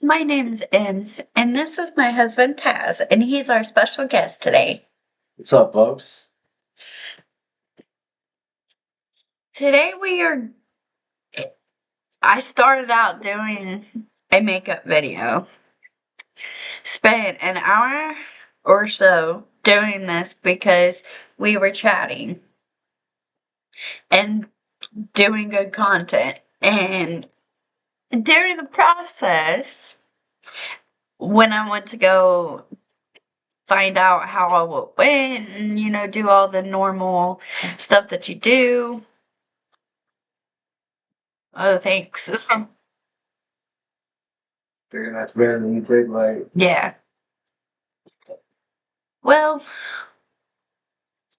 My name's Emms, and this is my husband Taz, and he's our special guest today. What's up, folks? Today I started out doing a makeup video. Spent an hour or so doing this because we were chatting and doing good content. And during the process, when I went to go find out how it went and, do all the normal stuff that you do. Oh, thanks. Figure that's better than you played like. Yeah. Well,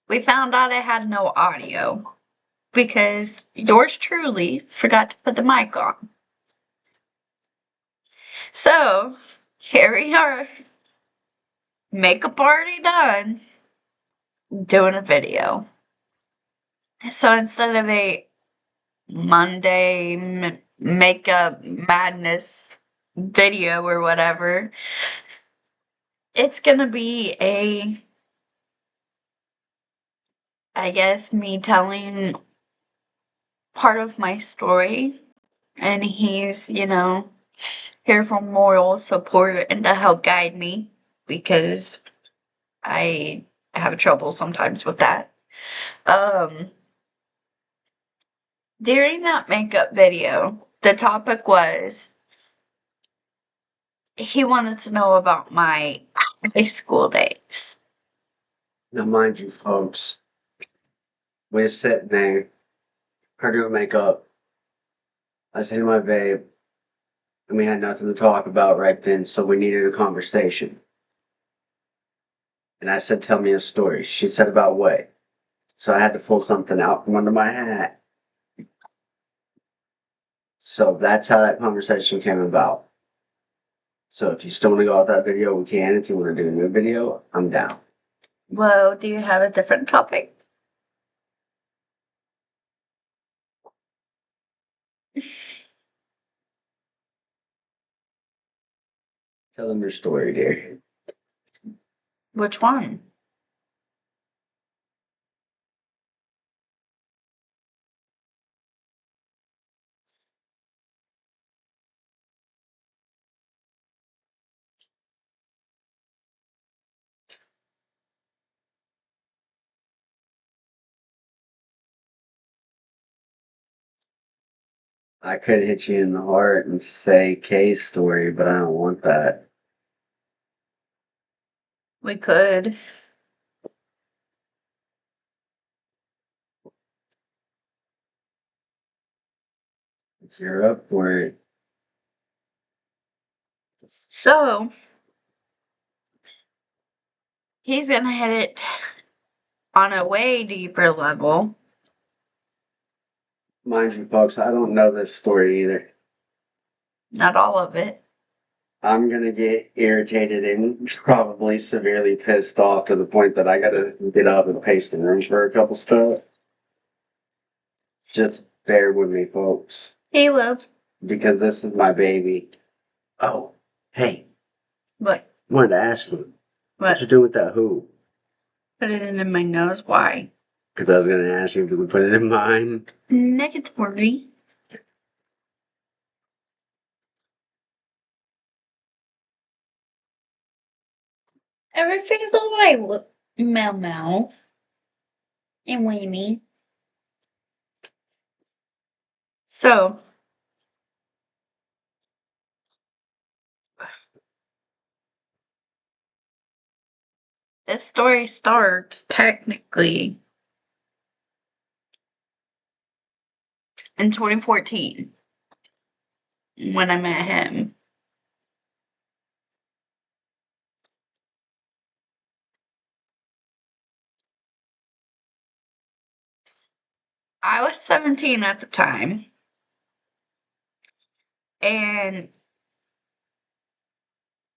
we found out I had no audio because yours truly forgot to put the mic on. So, here we are. Makeup already done. Doing a video. So instead of a Monday makeup madness video or whatever, it's gonna be I guess, me telling part of my story, and he's, here for moral support and to help guide me because I have trouble sometimes with that. During that makeup video, the topic was he wanted to know about my high school days. Now, mind you, folks, we're sitting there, her doing makeup. I said to my babe, and we had nothing to talk about right then, so we needed a conversation. And I said, tell me a story. She said, about what? So I had to pull something out from under my hat. So that's how that conversation came about. So if you still want to go out that video, we can. If you want to do a new video, I'm down. Well, do you have a different topic? Tell them your story, dear. Which one? I could hit you in the heart and say Kay's story, but I don't want that. We could. If you're up for it. So, he's gonna hit it on a way deeper level. Mind you, folks, I don't know this story either. Not all of it. I'm gonna get irritated and probably severely pissed off to the point that I gotta get up and pace the room for a couple stuff. Just bear with me, folks, He will. because this is my baby. Oh, hey, What? I wanted to ask you, what What? you doing with that who? Put it in my nose. Why? Because I was gonna ask you if we put it in mine. Negatory. Everything's alright with Mel and Weenie. So, this story starts technically in 2014 when I met him. I was 17 at the time, and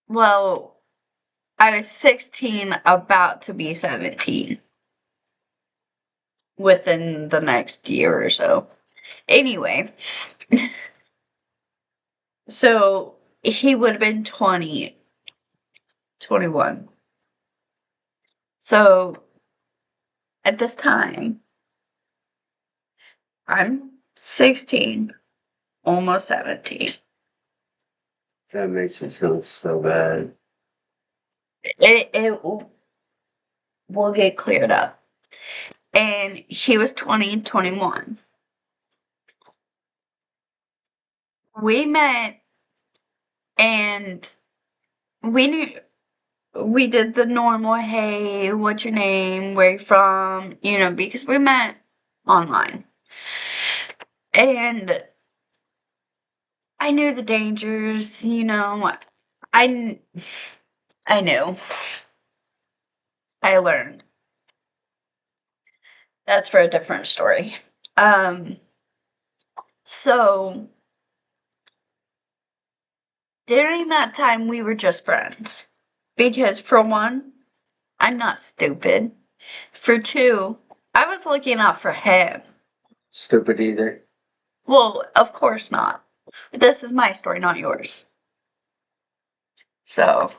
well, I was 16, about to be 17 within the next year or so. Anyway, so he would have been 20, 21. So at this time, I'm 16, almost 17. That makes it sound so bad. It will get cleared up. And he was 20, 21. We met and we knew we did the normal, hey, what's your name? Where you from? Because we met online. And I knew the dangers, I I knew. I learned. That's for a different story. So during that time we were just friends. Because for one, I'm not stupid. For two, I was looking out for him. Stupid either. Well, of course not. This is my story, not yours. So,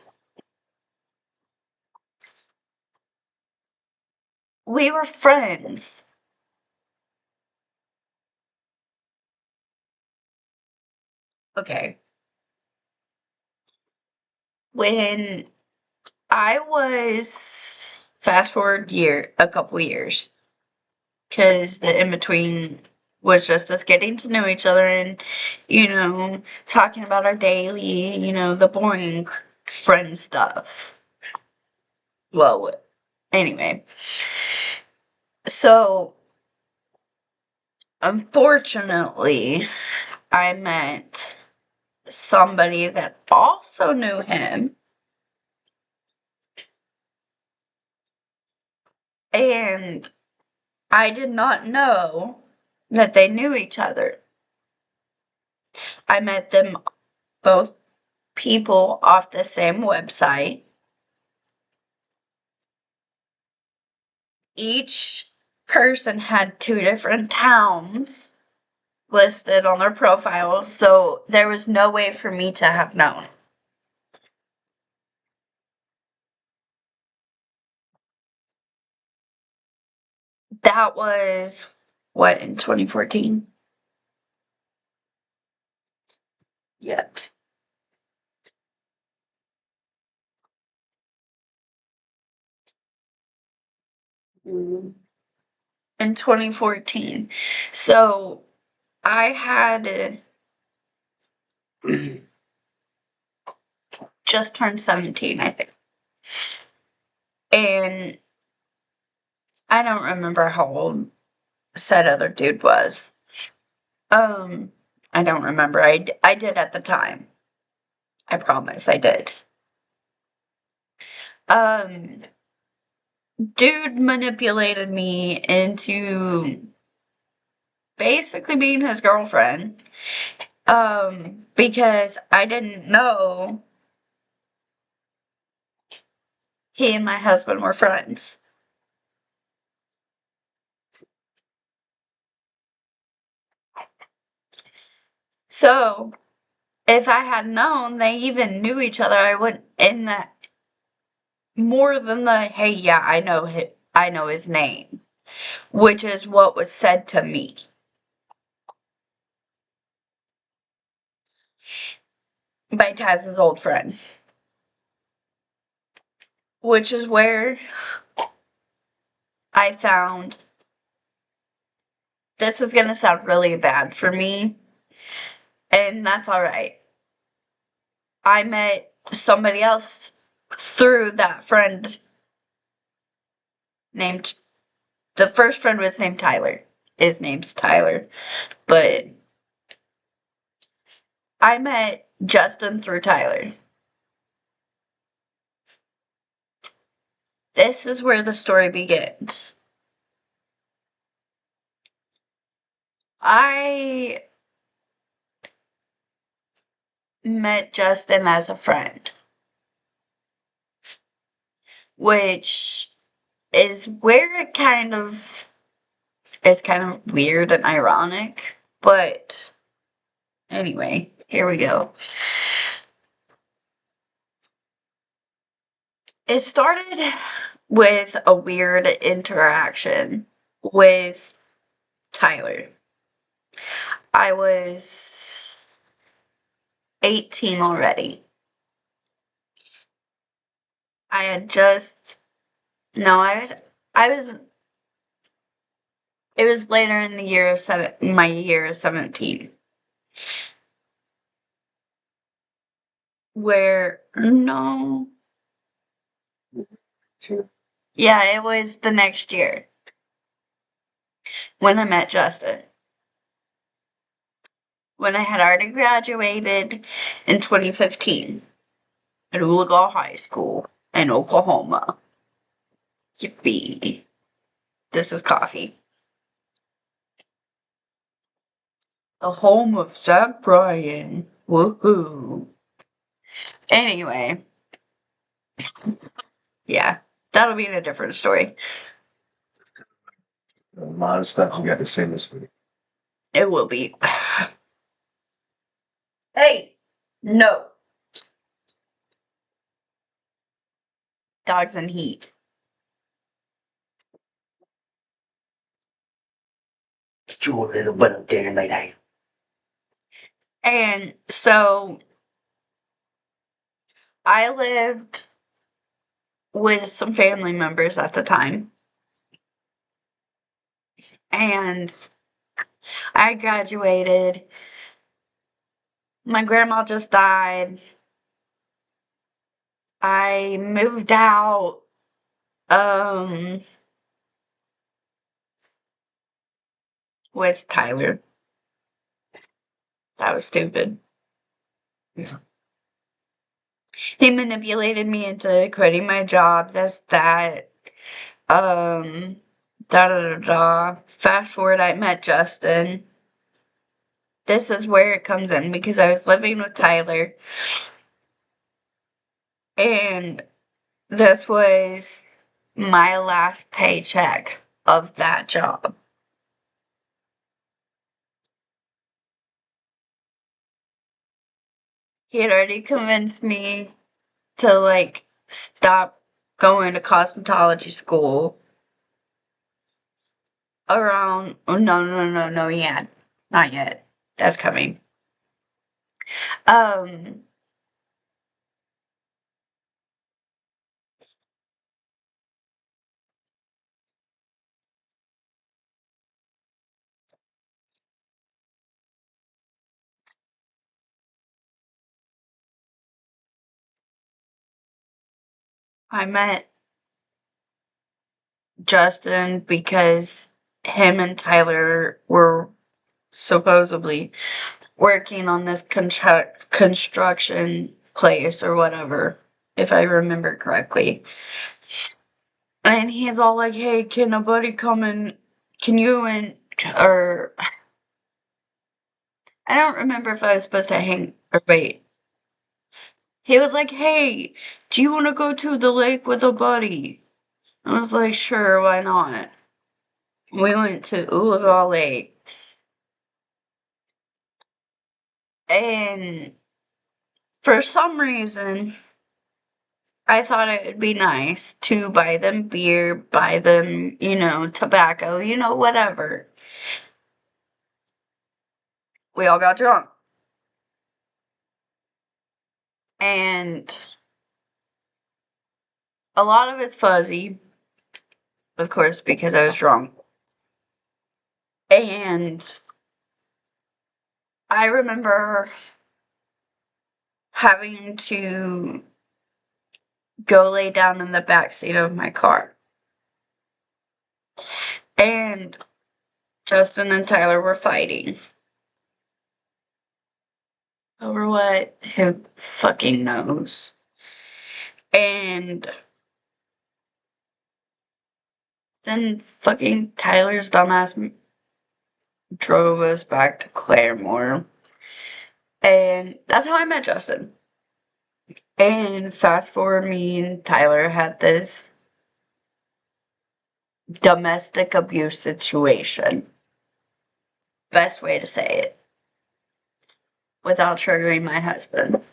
we were friends. Okay. When I was fast forward a couple years, because the in between was just us getting to know each other and, talking about our daily, the boring friend stuff. Well, anyway. So, unfortunately, I met somebody that also knew him, and I did not know that they knew each other. I met them both people off the same website. Each person had two different towns listed on their profile, so there was no way for me to have known. That was what, in 2014? Yet. In 2014. So I had just turned 17, I think. And I don't remember how old said other dude was. I don't remember. I did at the time. I promise I did. Um, Dude manipulated me into basically being his girlfriend. Because I didn't know he and my husband were friends. So, if I had known they even knew each other, I wouldn't, in that, more than the, hey, yeah, I know his name, which is what was said to me by Taz's old friend. Which is where I found, this is gonna sound really bad for me, and that's alright. I met somebody else through that friend named, the first friend was named Tyler. His name's Tyler. But I met Justin through Tyler. This is where the story begins. I met Justin as a friend, which is where it is kind of weird and ironic, but anyway, here we go. It started with a weird interaction with Tyler. I was 18 already. I had just no, I was it was later in the year of my year of 17. Where no. Sure. Yeah, it was the next year when I met Justin. When I had already graduated in 2015 at Oologah High School in Oklahoma. Yippee. This is coffee. The home of Zach Bryan. Woohoo. Anyway, yeah, that'll be in a different story. A lot of stuff you got to say this week. It will be. Hey! No. Dogs in heat. Get your little butt up there and lay down. And so I lived with some family members at the time. And I graduated. My grandma just died. I moved out. With Tyler. That was stupid. He manipulated me into quitting my job. That's that. Da da da da. Fast forward, I met Justin. This is where it comes in because I was living with Tyler. And this was my last paycheck of that job. He had already convinced me to like stop going to cosmetology school around no yet. Not yet. That's coming. Um I met Justin because him and Tyler were supposedly working on this construction place or whatever, if I remember correctly. And he's all like, "Hey, can a buddy come and can you and or I don't remember if I was supposed to hang or wait." He was like, "Hey, do you want to go to the lake with a buddy?" I was like, "Sure, why not?" We went to Oologah Lake. And for some reason, I thought it would be nice to buy them beer, buy them, tobacco, whatever. We all got drunk. And a lot of it's fuzzy, of course, because I was drunk. And I remember having to go lay down in the back seat of my car. And Justin and Tyler were fighting. Over what? Who fucking knows? And then fucking Tyler's dumbass drove us back to Claremore. And that's how I met Justin. And fast forward, me and Tyler had this domestic abuse situation. Best way to say it. Without triggering my husband.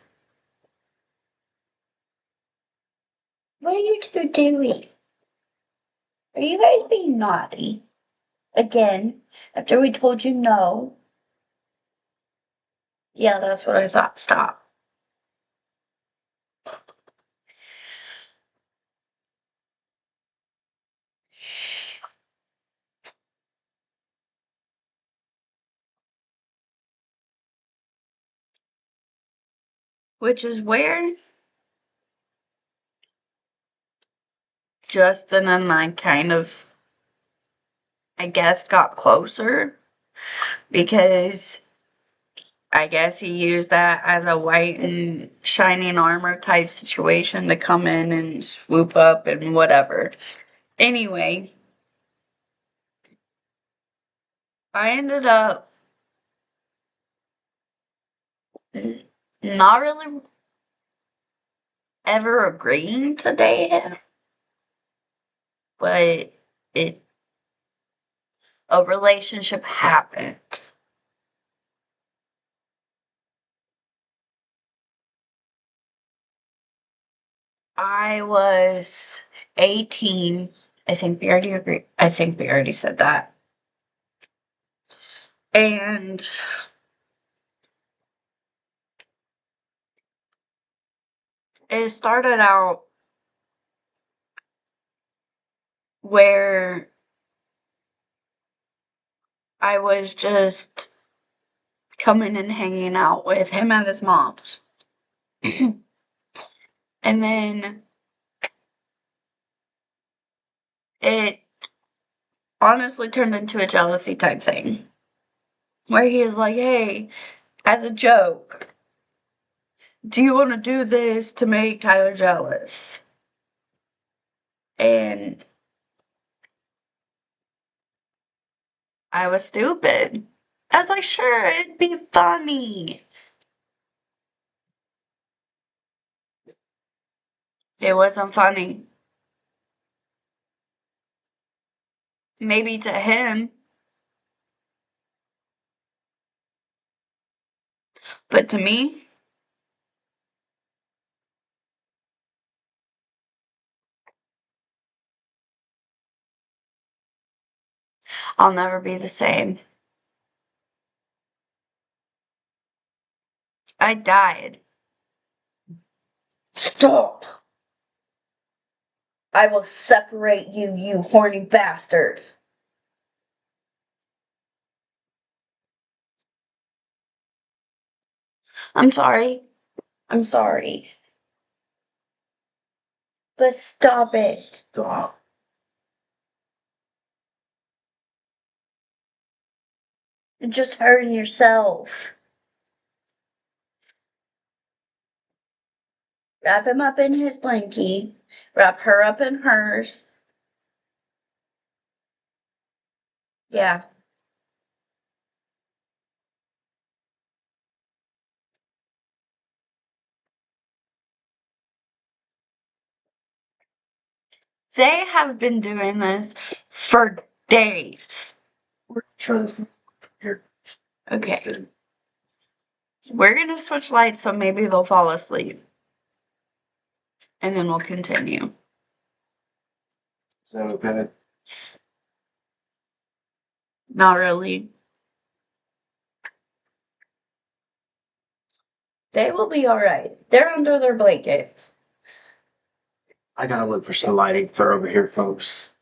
What are you two doing? Are you guys being naughty? Again, after we told you no. Yeah, that's what I thought. Stop. Which is where Justin and I kind of, I guess, got closer because I guess he used that as a white and shining armor type situation to come in and swoop up and whatever. Anyway, I ended up not really ever agreeing to date him, but a relationship happened. I was 18. I think we already agreed. I think we already said that. And it started out where I was just coming and hanging out with him and his mom's. And then it honestly turned into a jealousy type thing where he was like, hey, as a joke, do you want to do this to make Tyler jealous? And I was stupid. I was like, sure, it'd be funny. It wasn't funny. Maybe to him, but to me, I'll never be the same. I died. Stop. I will separate you, you horny bastard. I'm sorry. I'm sorry. But stop it. Stop. You're just hurting yourself. Wrap him up in his blankie. Wrap her up in hers. Yeah. They have been doing this for days. We're trying to here. Okay. We're gonna switch lights so maybe they'll fall asleep. And then we'll continue. Is that okay? Not really. They will be alright. They're under their blankets. I gotta look for some lighting for over here, folks.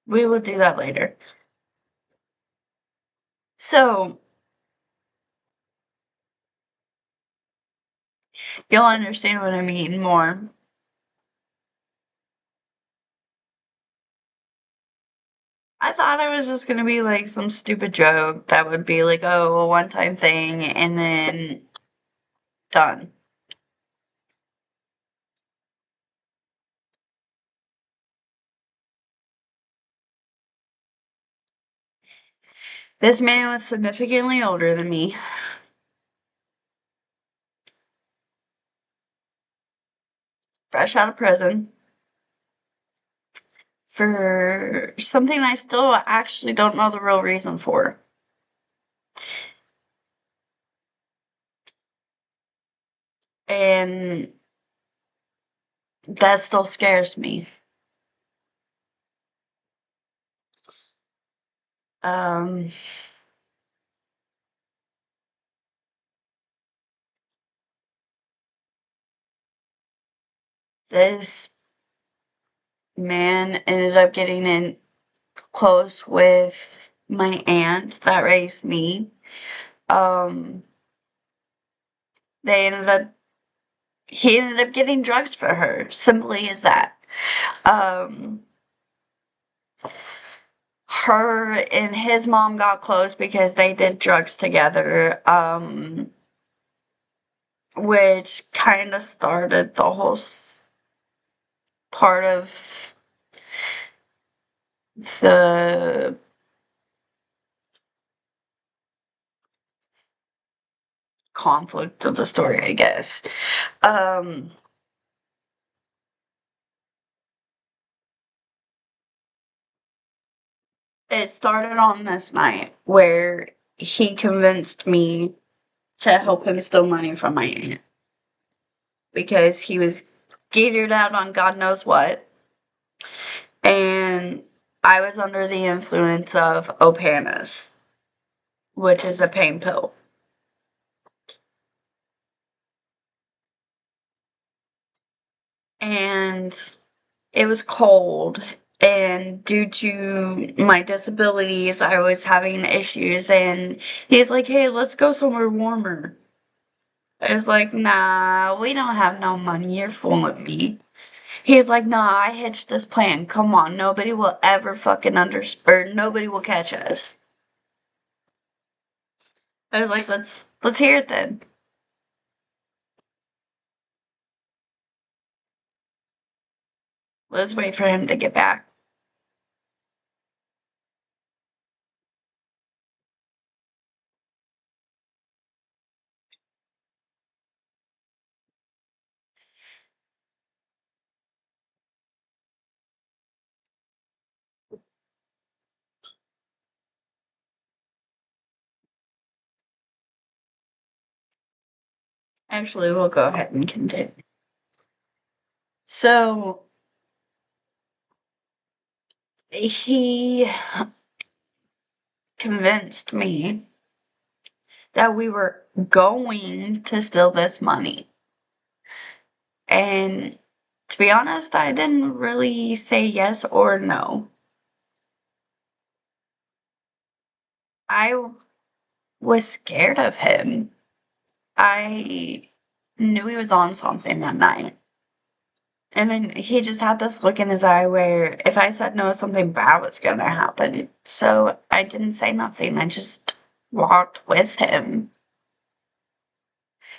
We will do that later. So, you'll understand what I mean more. I thought it was just gonna be like some stupid joke that would be like, oh, a one time thing, and then done. This man was significantly older than me. Fresh out of prison. For something I still actually don't know the real reason for. And that still scares me. Um, this man ended up getting in close with my aunt that raised me. Um, they ended up he ended up getting drugs for her. Simply as that. Um, her and his mom got close because they did drugs together. Which kind of started the whole part of the conflict of the story, I guess. Um, it started on this night where he convinced me to help him steal money from my aunt because he was geared out on God knows what, and I was under the influence of Opanas, which is a pain pill. And it was cold, and due to my disabilities, I was having issues, and he's like, "Hey, let's go somewhere warmer." I was like, "Nah, we don't have no money, you're fooling me." He's like, "Nah, I hitched this plan, come on, nobody will ever fucking or nobody will catch us." I was like, let's hear it then. Let's wait for him to get back. Actually, we'll go ahead and continue. So, he convinced me that we were going to steal this money. And to be honest, I didn't really say yes or no. I was scared of him. I knew he was on something that night. And then he just had this look in his eye where if I said no, something bad was going to happen. So I didn't say nothing. I just walked with him.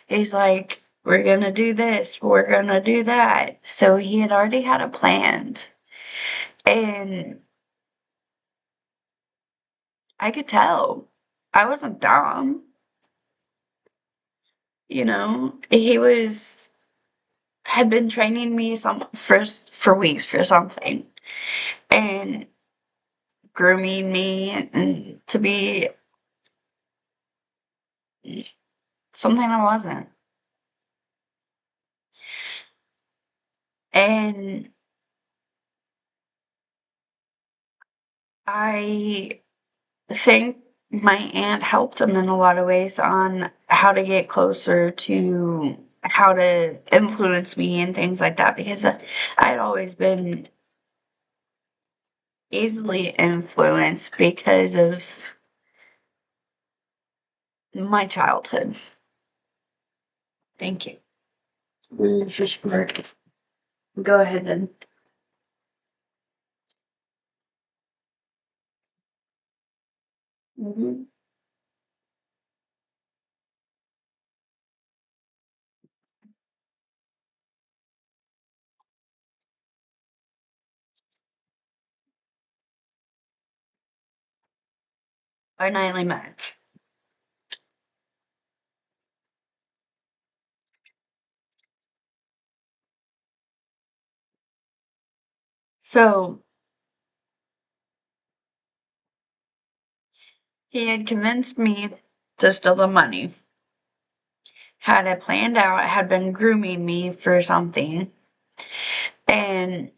He's like, "We're going to do this. We're going to do that." So he had already had it planned. And I could tell. I wasn't dumb. You know, he had been training me for weeks for something and grooming me and to be something I wasn't. And I think my aunt helped him in a lot of ways on how to get closer to how to influence me and things like that because I'd always been easily influenced because of my childhood. Thank you. Just go ahead then. Hmm. Our nightly meds. So he had convinced me to steal the money, had it planned out, had been grooming me for something, and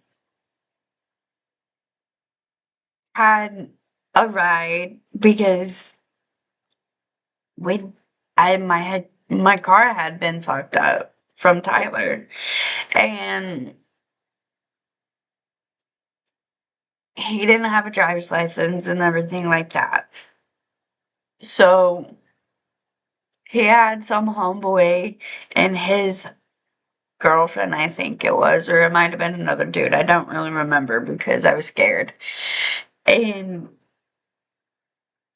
had a ride because we I my car had been fucked up from Tyler, and he didn't have a driver's license and everything like that. So he had some homeboy and his girlfriend, I think it was, or it might have been another dude. I don't really remember because I was scared. And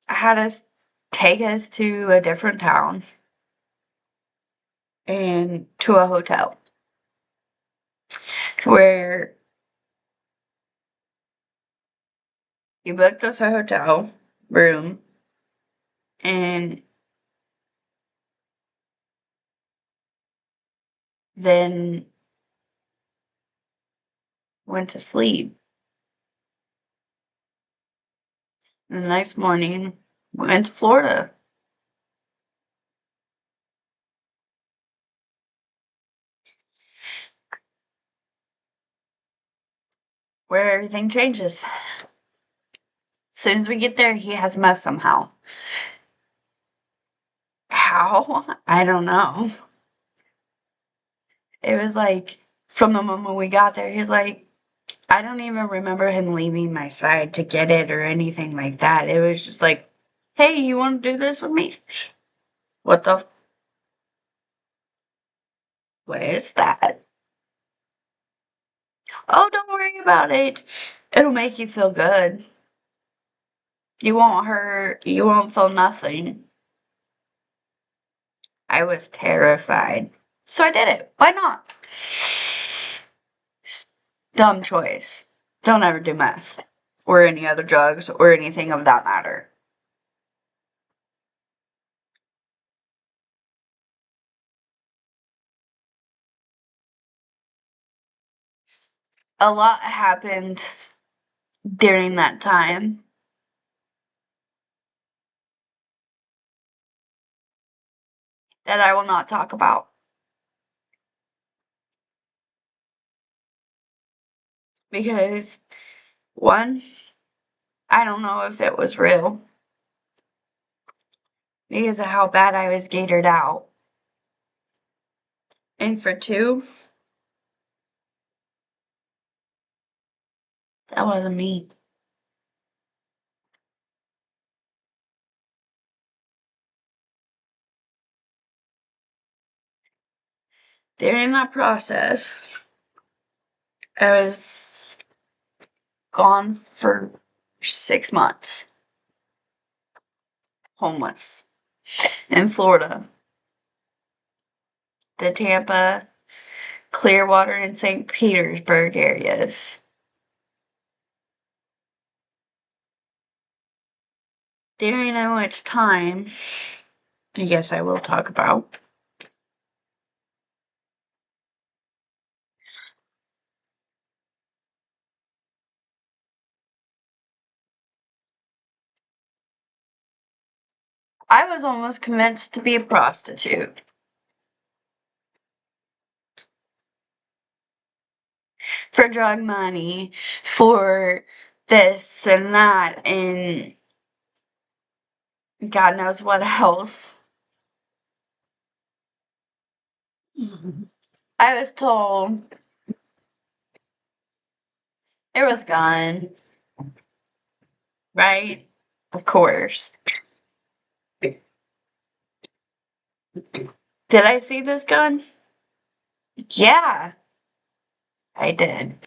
had us take us to a different town and to a hotel where he booked us a hotel room and then went to sleep. And the next morning, went to Florida, where everything changes. As soon as we get there, he has meth somehow. How? I don't know. It was like, from the moment we got there, he was like, I don't even remember him leaving my side to get it or anything like that. It was just like, hey, you want to do this with me? What the? What is that? Oh, don't worry about it. It'll make you feel good. You won't hurt. You won't feel nothing. I was terrified. So I did it. Why not? Dumb choice. Don't ever do meth. Or any other drugs or anything of that matter. A lot happened during that time that I will not talk about. Because, one, I don't know if it was real. Because of how bad I was gated out. And for two, that wasn't me. During that process, I was gone for 6 months. Homeless. In Florida. The Tampa, Clearwater, and St. Petersburg areas. During which time, I guess I will talk about, I was almost convinced to be a prostitute. For drug money, for this and that, and God knows what else. I was told it was gone, right? Of course. Did I see this gun? Yeah, I did.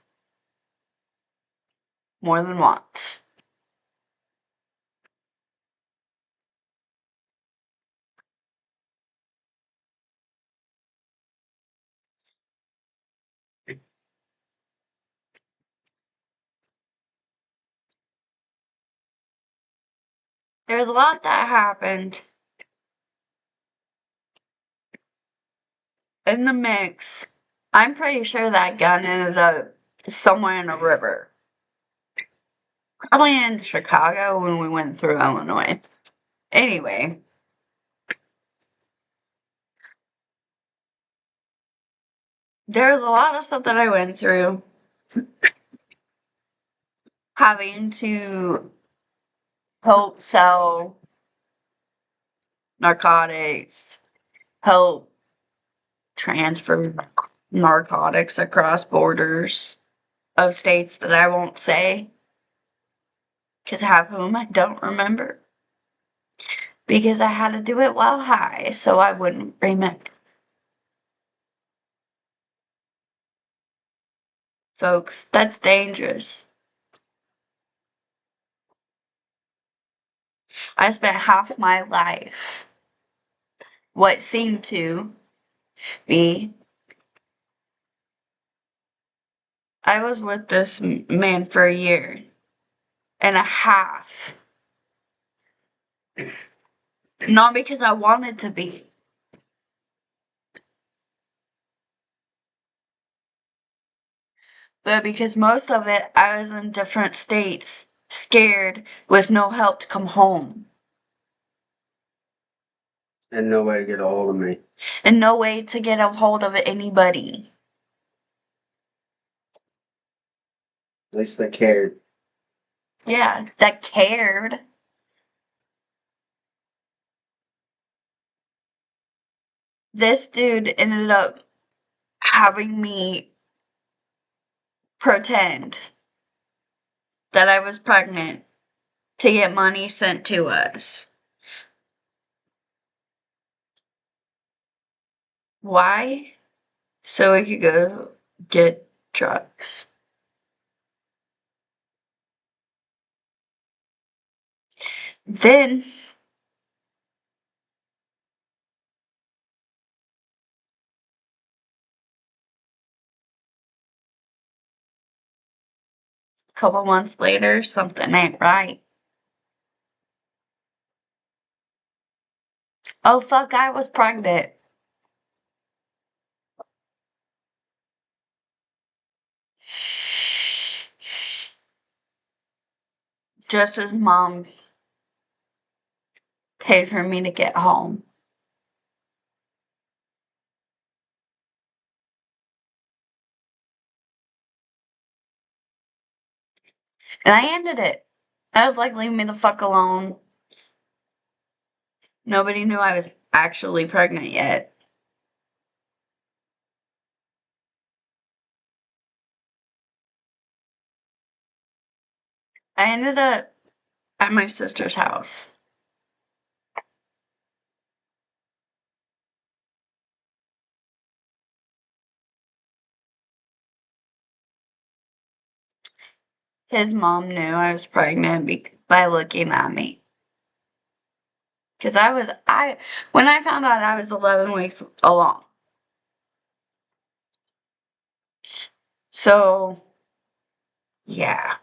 More than once. There was a lot that happened in the mix. I'm pretty sure that gun ended up somewhere in a river. Probably in Chicago when we went through Illinois. Anyway, there was a lot of stuff that I went through having to help sell narcotics, help transfer narcotics across borders of states that I won't say, because half of them I don't remember. Because I had to do it while high, so I wouldn't remember. Folks, that's dangerous. I spent half my life, what seemed to be, I was with this man for a year and a half. Not because I wanted to be, but because most of it I was in different states, scared, with no help to come home. And no way to get a hold of me. And no way to get a hold of anybody. At least they cared. Yeah, that cared. This dude ended up having me pretend that I was pregnant to get money sent to us. Why? So we could go get drugs. Then a couple months later, something ain't right. Oh fuck, I was pregnant. Just as mom paid for me to get home. And I ended it. I was like, leave me the fuck alone. Nobody knew I was actually pregnant yet. I ended up at my sister's house. His mom knew I was pregnant by looking at me. Because when I found out I was 11 weeks along. So, yeah.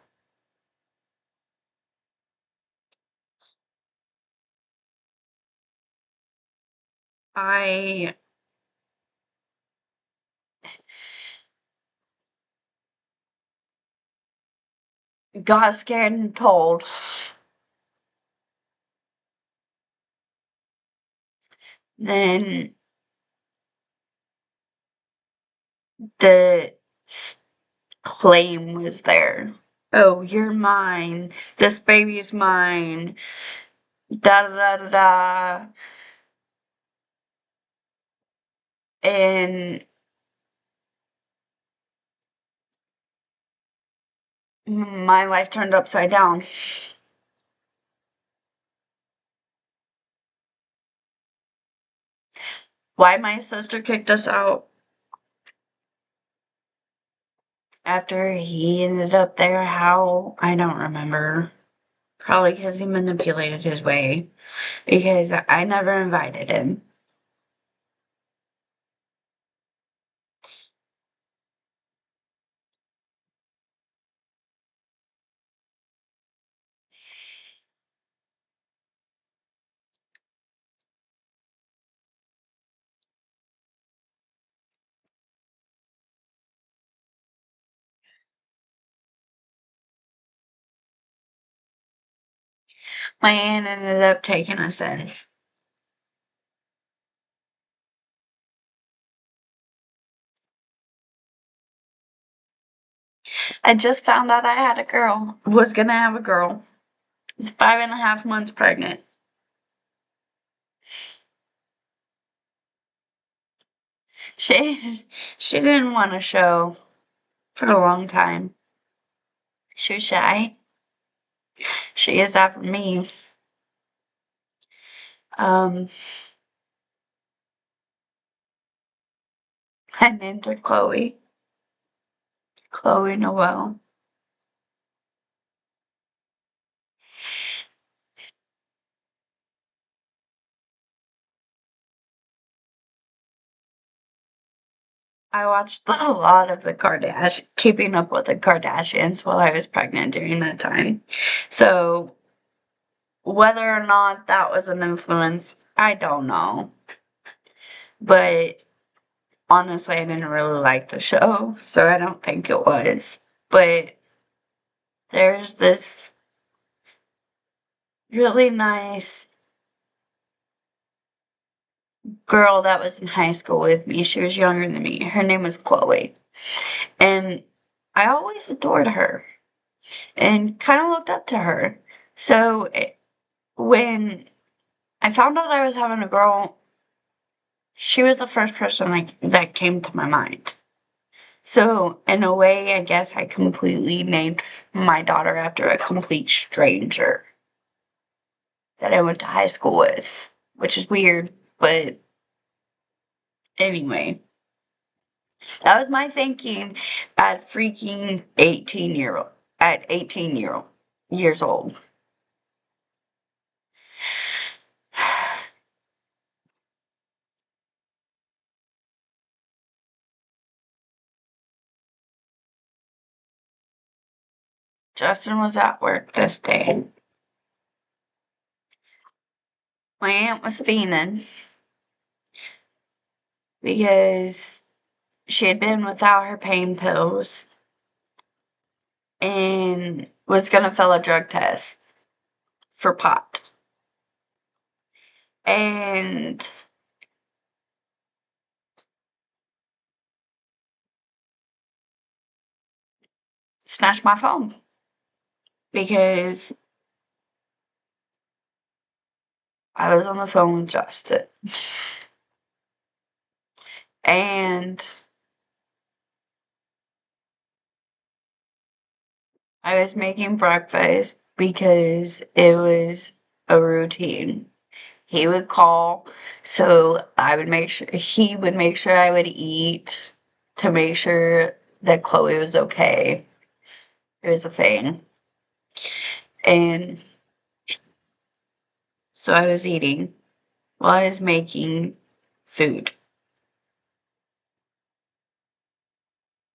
I got scared and told. Then the claim was there. Oh, you're mine. This baby's mine. Da da da da da. And my life turned upside down. Why my sister kicked us out after he ended up there, how, I don't remember. Probably because he manipulated his way. Because I never invited him. My aunt ended up taking us in. I just found out I had a girl. Was gonna have a girl. Was 5.5 months pregnant. She she didn't want to show for a long time. She was shy. She is that for me. Um, I named her Chloe. Chloe Noel. I watched a lot of the Keeping Up with the Kardashians while I was pregnant during that time. So whether or not that was an influence, I don't know. But honestly, I didn't really like the show, so I don't think it was. But there's this really nice girl that was in high school with me. She was younger than me. Her name was Chloe. And I always adored her and kind of looked up to her. So when I found out I was having a girl, she was the first person that came to my mind. So in a way, I guess I completely named my daughter after a complete stranger that I went to high school with, which is weird, but anyway. That was my thinking at freaking 18 years old. Justin was at work this day. My aunt was fiending because she had been without her pain pills and was gonna fill a drug test for pot. And snatched my phone because I was on the phone with Justin. And I was making breakfast because it was a routine. He would call, so I would make sure he would make sure I would eat to make sure that Chloe was okay. It was a thing. And so I was eating while I was making food.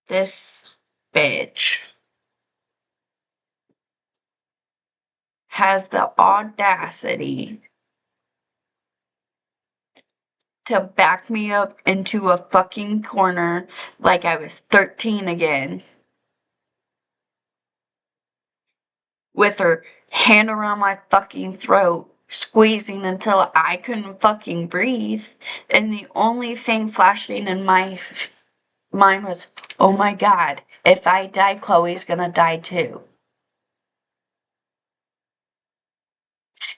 This bitch has the audacity to back me up into a fucking corner like I was 13 again, with her hand around my fucking throat, squeezing until I couldn't fucking breathe. And the only thing flashing in my mind was, oh my god, if I die, Chloe's gonna die too.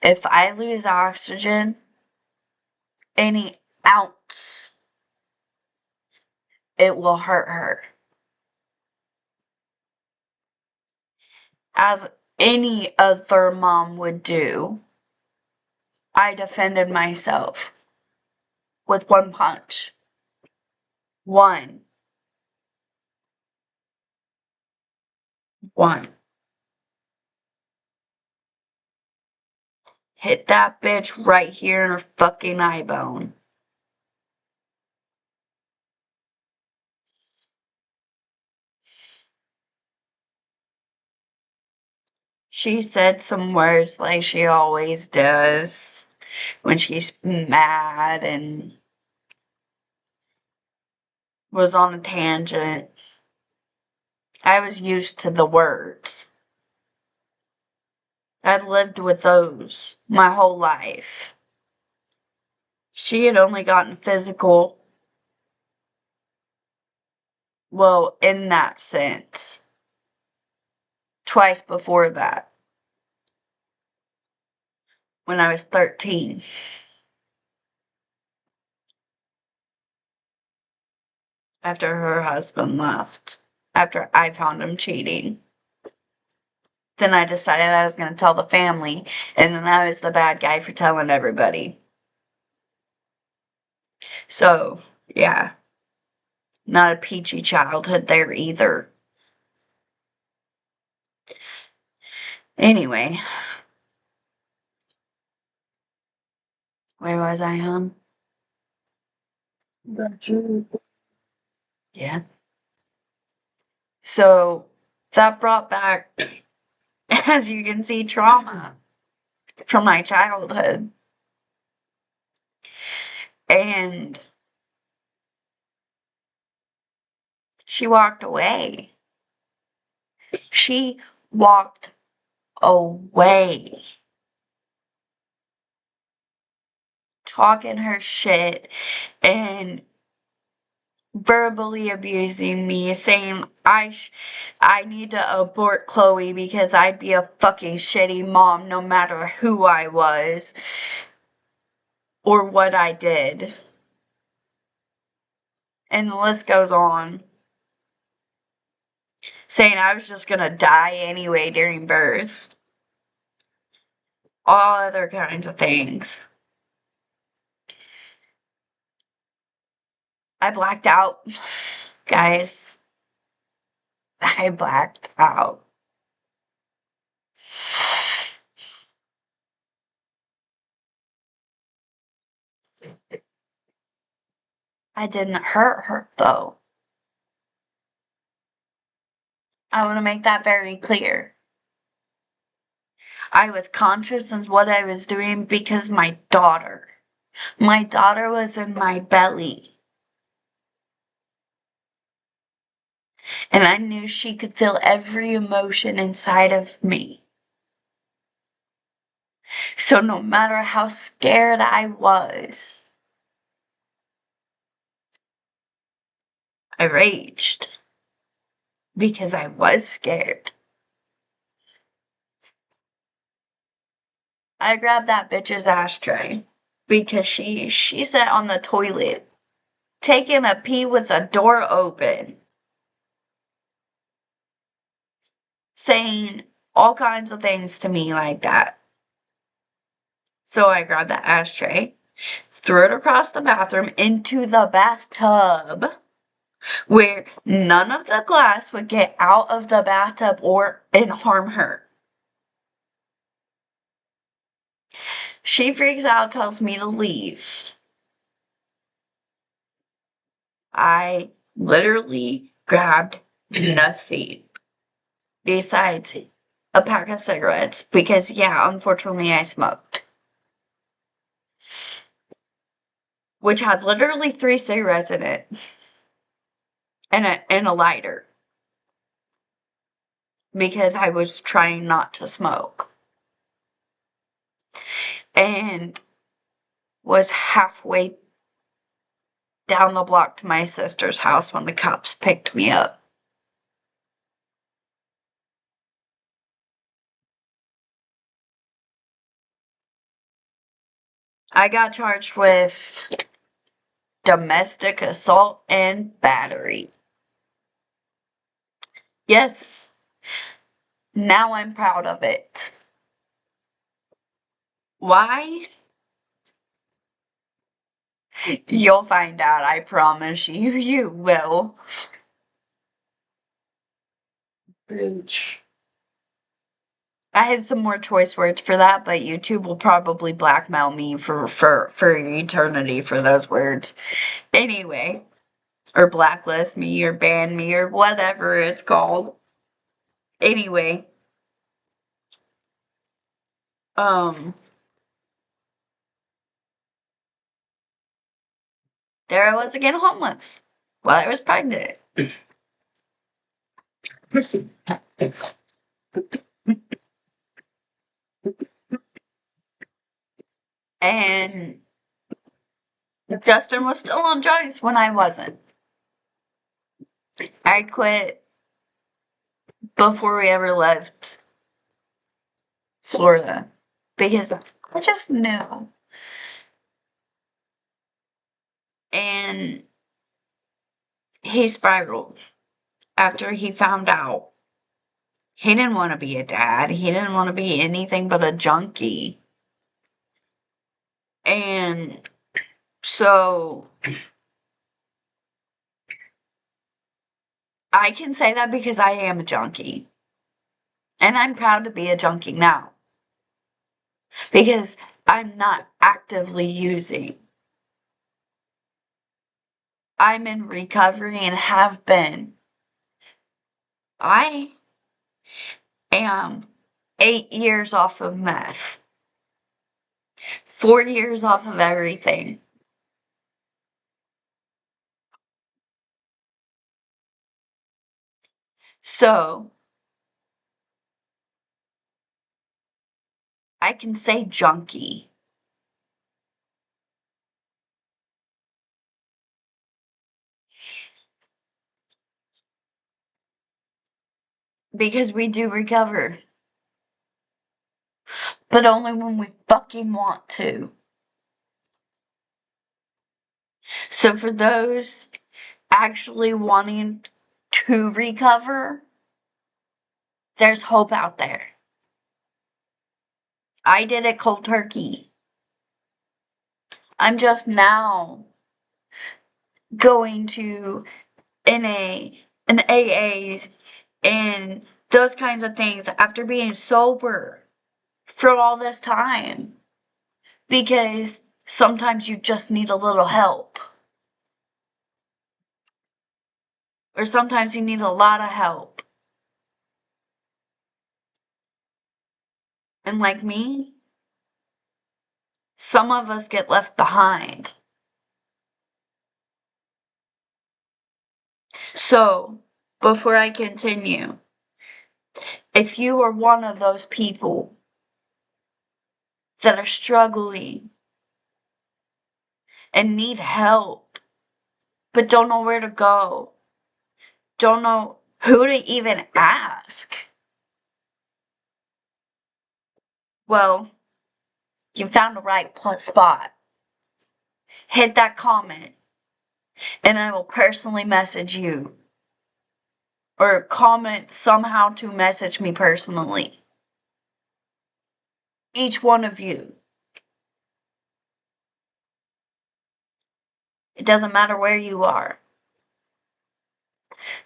If I lose oxygen, any ounce, it will hurt her. As any other mom would do, I defended myself with one punch. One. One. Hit that bitch right here in her fucking eye bone. She said some words like she always does when she's mad and was on a tangent. I was used to the words. I'd lived with those my whole life. She had only gotten physical, well, in that sense. twice before that, when I was 13. After her husband left. After I found him cheating. Then I decided I was going to tell the family, and then I was the bad guy for telling everybody. So, yeah. Not a peachy childhood there either. Anyway. Where was I, hon? Yeah. So, that brought back, as you can see, trauma from my childhood. And she walked away. She walked away. Talking her shit and verbally abusing me, saying I need to abort Chloe because I'd be a fucking shitty mom no matter who I was or what I did. And the list goes on. Saying I was just gonna die anyway during birth. All other kinds of things. I blacked out. Guys, I blacked out. I didn't hurt her, though. I want to make that very clear. I was conscious of what I was doing because my daughter was in my belly. And I knew she could feel every emotion inside of me. So no matter how scared I was, I raged. Because I was scared. I grabbed that bitch's ashtray. Because she sat on the toilet, taking a pee with the door open. Saying all kinds of things to me like that. So I grabbed that ashtray, threw it across the bathroom into the bathtub, where none of the glass would get out of the bathtub and harm her. She freaks out, tells me to leave. I literally grabbed nothing besides a pack of cigarettes because, yeah, unfortunately I smoked. Which had literally 3 cigarettes in it. And a lighter. Because I was trying not to smoke. And was halfway down the block to my sister's house when the cops picked me up. I got charged with domestic assault and battery. Yes, now I'm proud of it. Why? You'll find out, I promise you, you will. Bitch. I have some more choice words for that, but YouTube will probably blackmail me for eternity for those words. Anyway, or blacklist me or ban me or whatever it's called. Anyway, there I was again homeless while I was pregnant. And Justin was still on drugs when I wasn't. I quit before we ever left Florida, because I just knew. And he spiraled after he found out. He didn't want to be a dad. He didn't want to be anything but a junkie. And so I can say that because I am a junkie. And I'm proud to be a junkie now. Because I'm not actively using. I'm in recovery and have been. I am 8 years off of meth. 4 years off of everything. So, I can say junkie. Because we do recover. But only when we fucking want to. So for those actually wanting to recover, there's hope out there. I did it cold turkey. I'm just now going to NA and AAs and those kinds of things after being sober for all this time. Because sometimes you just need a little help. Or sometimes you need a lot of help. And like me, some of us get left behind. So, before I continue, if you are one of those people that are struggling and need help, but don't know where to go, don't know who to even ask, well, you found the right spot. Hit that comment, and I will personally message you. Or comment somehow to message me personally. Each one of you. It doesn't matter where you are.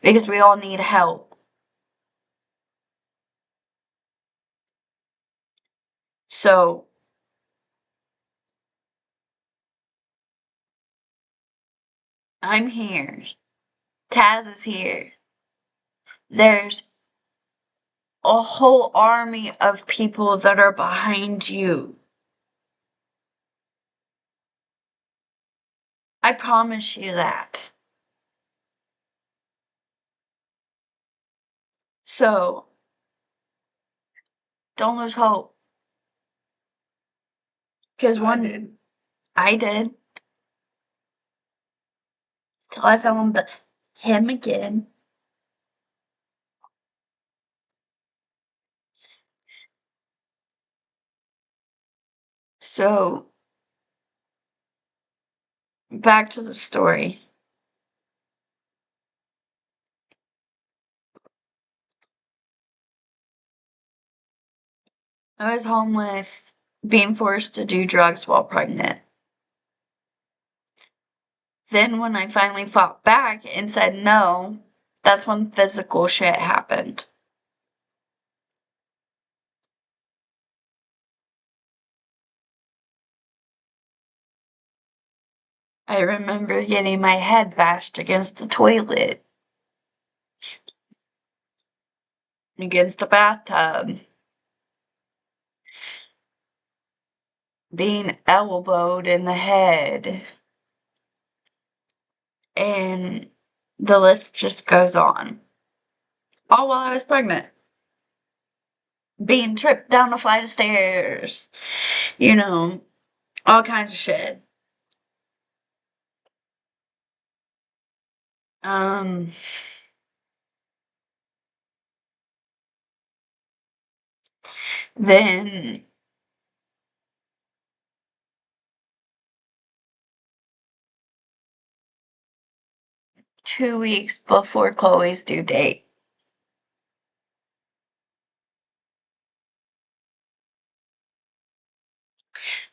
Because we all need help. So, I'm here. Taz is here. There's a whole army of people that are behind you. I promise you that. So, don't lose hope. Because I did. Till I found him again. So, back to the story. I was homeless, being forced to do drugs while pregnant. Then when I finally fought back and said no, that's when physical shit happened. I remember getting my head bashed against the toilet, against the bathtub, being elbowed in the head, and the list just goes on. All while I was pregnant. Being tripped down a flight of stairs, all kinds of shit. Um, Then 2 weeks before Chloe's due date,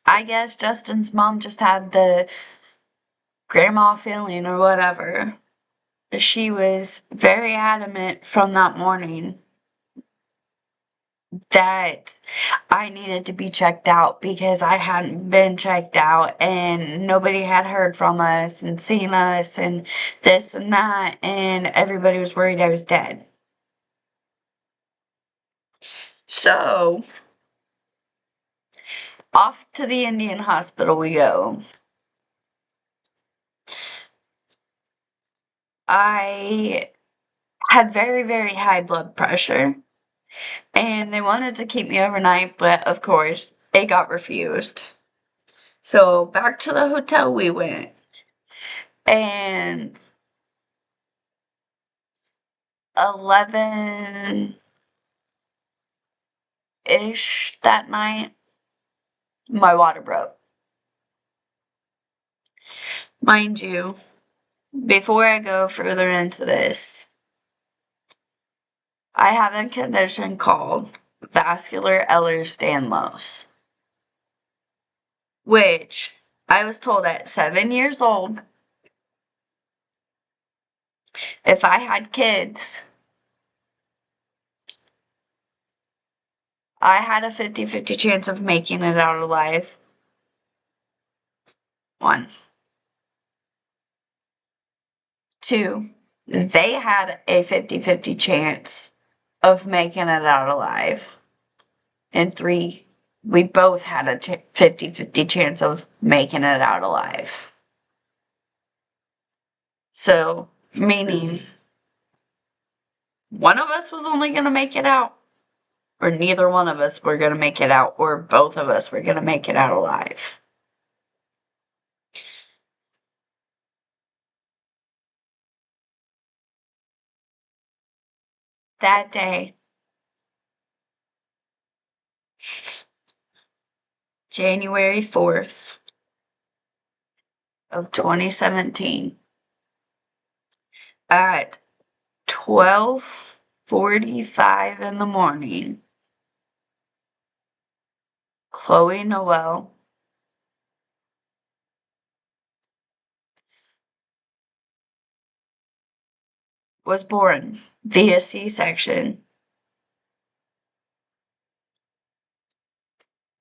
I guess Justin's mom just had the grandma feeling or whatever. She was very adamant from that morning that I needed to be checked out because I hadn't been checked out and nobody had heard from us and seen us and this and that, and everybody was worried I was dead. So, off to the Indian hospital we go. I had very, very high blood pressure, and they wanted to keep me overnight, but of course, it got refused. So, back to the hotel we went, and 11-ish that night, my water broke. Mind you, before I go further into this, I have a condition called vascular Ehlers-Danlos, which I was told at 7 years old, if I had kids, I had a 50-50 chance of making it out alive. 1. 2, they had a 50-50 chance of making it out alive. And 3, we both had a 50-50 chance of making it out alive. So, meaning one of us was only going to make it out, or neither one of us were going to make it out, or both of us were going to make it out alive. That day, January 4th of 2017, at 12:45 in the morning, Chloe Noel was born via C-section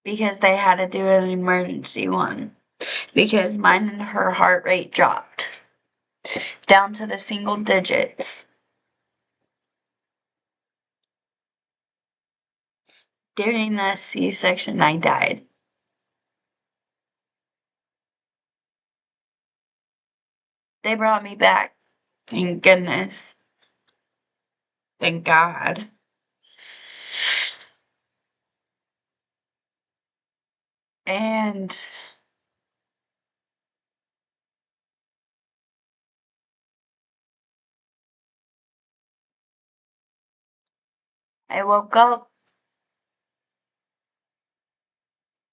because they had to do an emergency one because mine and her heart rate dropped down to the single digits. During that C-section, I died. They brought me back. Thank goodness. Thank God. And I woke up,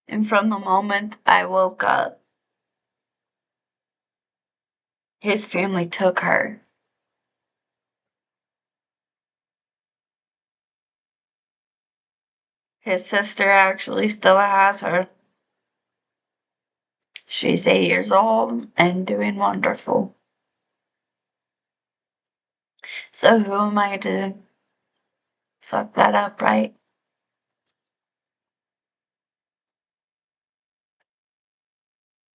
and from the moment I woke up, his family took her. His sister actually still has her. She's 8 years old and doing wonderful. So who am I to fuck that up, right?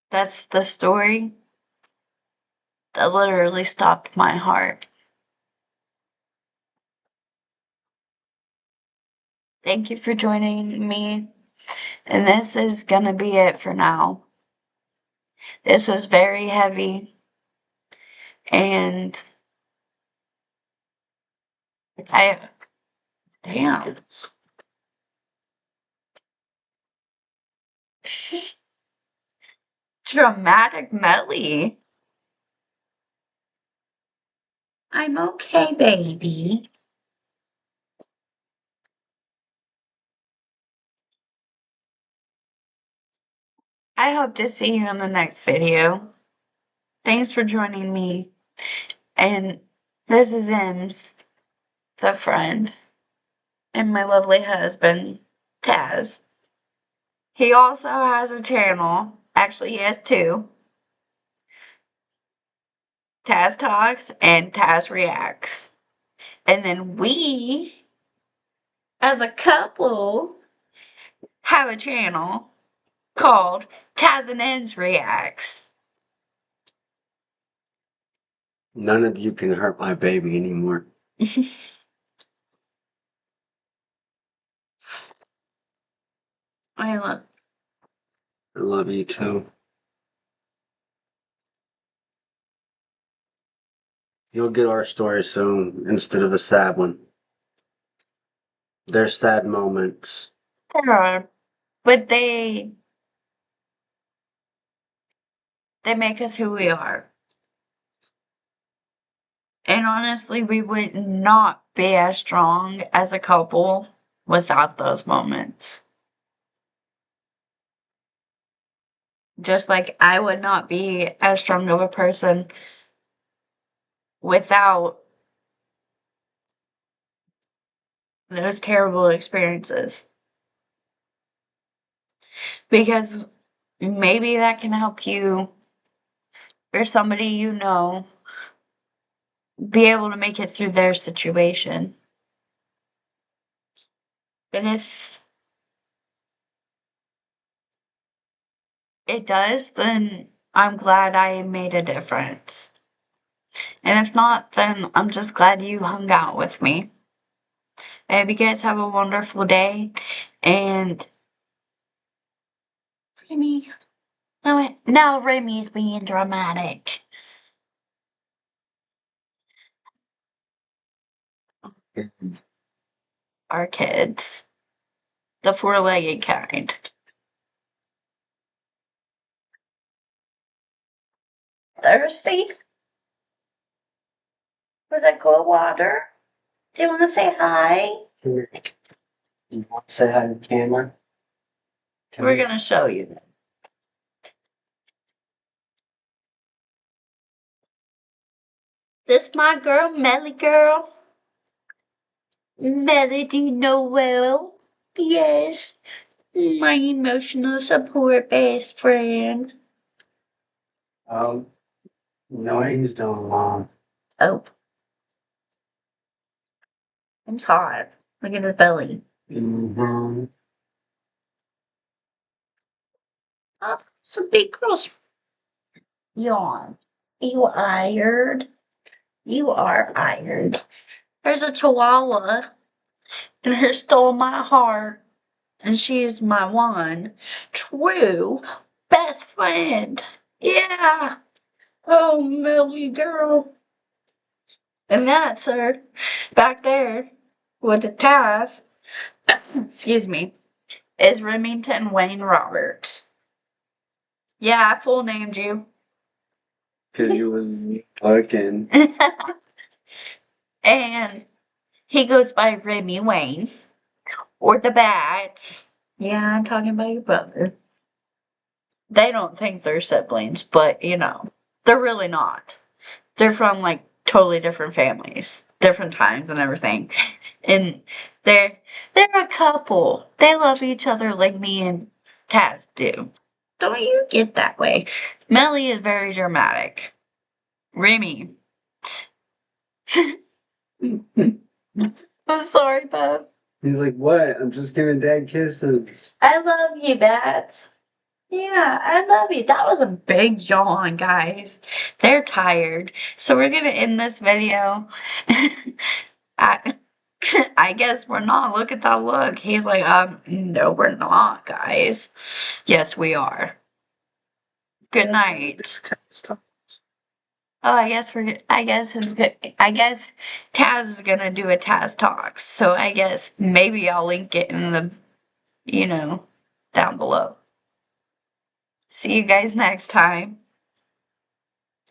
That's the story that literally stopped my heart. Thank you for joining me, and this is gonna be it for now. This was very heavy, and damn. Dramatic Melly. I'm okay, baby. I hope to see you in the next video. Thanks for joining me. And this is Emms, the friend, and my lovely husband, Taz. He also has a channel. Actually, he has two. Taz Talks and Taz Reacts. And then we, as a couple, have a channel called Taz and Emms Reacts. None of you can hurt my baby anymore. I love you too. You'll get our story soon instead of the sad one. There's sad moments. there are, but they make us who we are. And honestly, we would not be as strong as a couple without those moments. Just like I would not be as strong of a person without those terrible experiences. Because maybe that can help you or somebody you know be able to make it through their situation. And if it does, then I'm glad I made a difference. And if not, then I'm just glad you hung out with me. I hope you guys have a wonderful day. And Remy, now Remy's being dramatic. Our kids, the four-legged kind. Thirsty? Was that cold water? Do you want to say hi? You want to say hi to the camera? We're going to show you. This my girl, Melly girl. Melody Noel. Yes. My emotional support best friend. Oh, you know what he's doing, Mom. Oh. I'm hot. Look at his belly. Mm-hmm. Oh, some big girls. Yawn. You ired. You are ired. There's a chihuahua, and her stole my heart, and she is my one true best friend. Yeah. Oh, Millie girl. And that's her back there with the ties. Excuse me. Is Remington Wayne Roberts. Yeah, I full named you. Because you was looking. And he goes by Remy Wayne. Or the Bat. Yeah, I'm talking about your brother. They don't think they're siblings, but you know, they're really not. They're from like totally different families, different times and everything. And they're a couple. They love each other like me and Taz do. Don't you get that way? Melly is very dramatic. Remy. I'm sorry, bub. He's like, what? I'm just giving Dad kisses. I love you, Bats. Yeah, I love you. That was a big yawn, guys. They're tired. So we're gonna end this video. I I guess we're not. Look at that look. He's like, no, we're not, guys. Yes, we are. Good night. Oh, I guess Taz is gonna do a Taz Talks. So I guess maybe I'll link it in the, down below. See you guys next time.